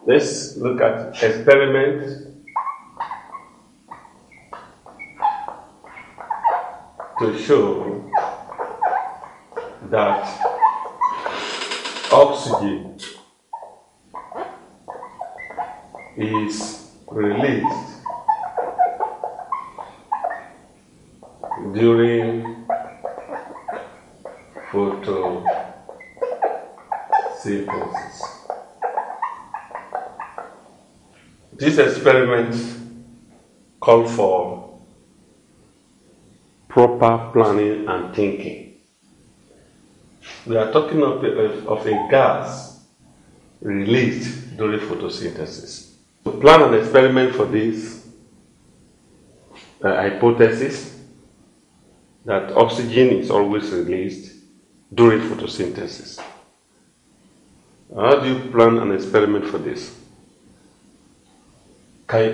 Let's look at experiment to show that oxygen is released during photosynthesis. This experiment called for proper planning and thinking. We are talking of a gas released during photosynthesis. To plan an experiment for this hypothesis that oxygen is always released during photosynthesis. How do you plan an experiment for this?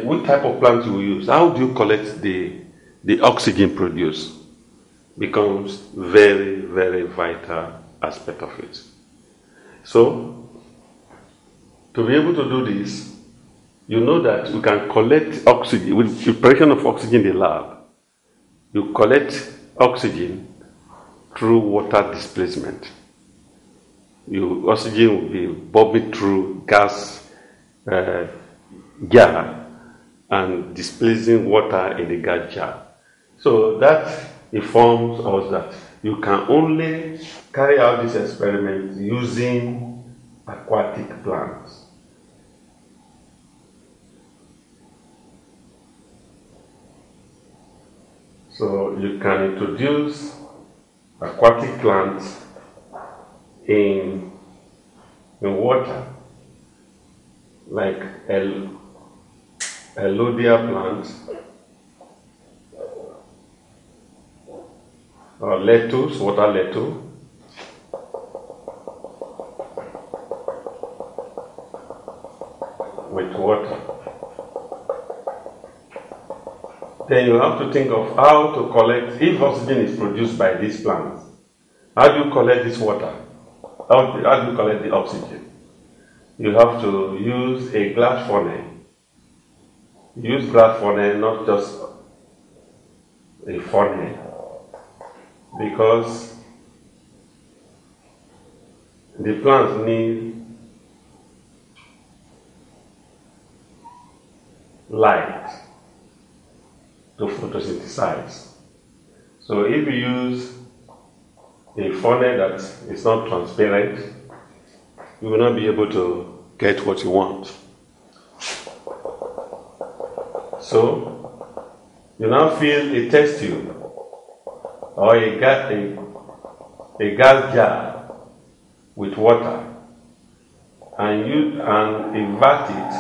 What type of plant you use? How do you collect the oxygen produced? Becomes very, very vital aspect of it. So, to be able to do this, you know that you can collect oxygen with preparation of oxygen in the lab. You collect oxygen through water displacement. Oxygen will be bobbing through gas jar and displacing water in the gas jar. So that informs us that you can only carry out this experiment using aquatic plants. So you can introduce aquatic plants in water, like Elodea plant or lettuce, water lettuce, with water. Then you have to think of how to collect, if oxygen is produced by these plants, how do you collect this water? How do you collect the oxygen? You have to use a glass funnel. Use glass funnel, not just a funnel, because the plants need light to photosynthesize. So if you use a funnel that is not transparent, you will not be able to get what you want. So you now fill a test tube or a gas jar with water and invert it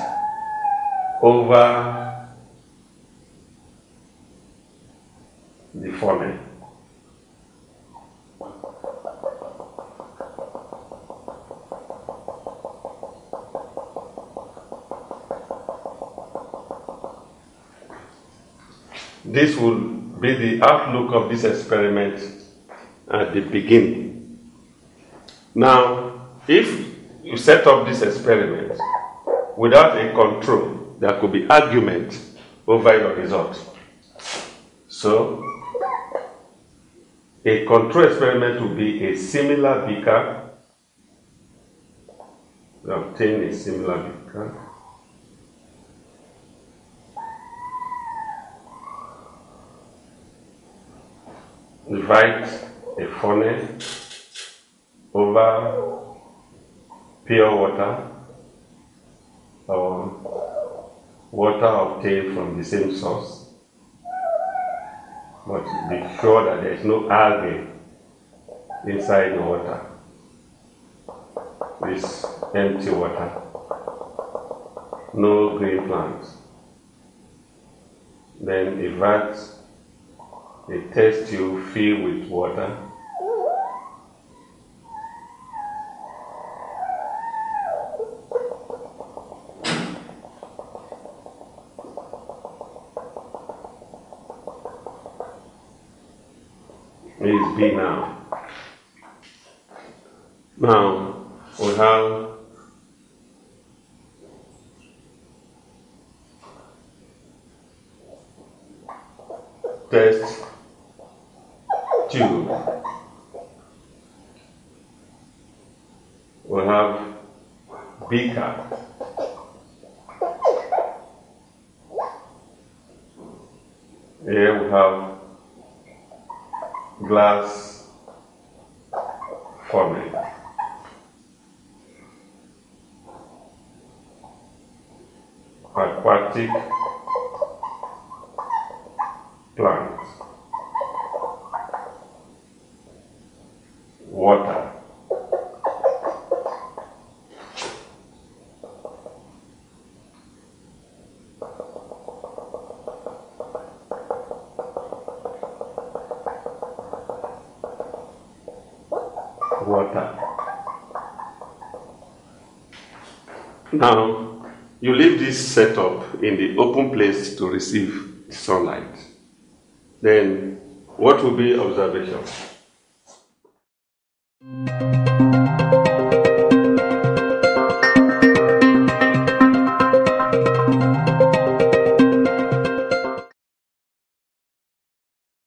over the funnel. This will be the outlook of this experiment at the beginning. Now, if you set up this experiment without a control, there could be argument over your result. So, a control experiment will be a similar beaker. We obtain a similar beaker. Invite a funnel over pure water or water obtained from the same source, but be sure that there is no algae inside the water. This empty water, no green plants. Then invert a test tube filled with water. Is B now. Now we have test tube. We have beaker. Here we have glass funnel. Aquatic plant. Water. Water. Now, you leave this setup in the open place to receive sunlight. Then, what will be observation?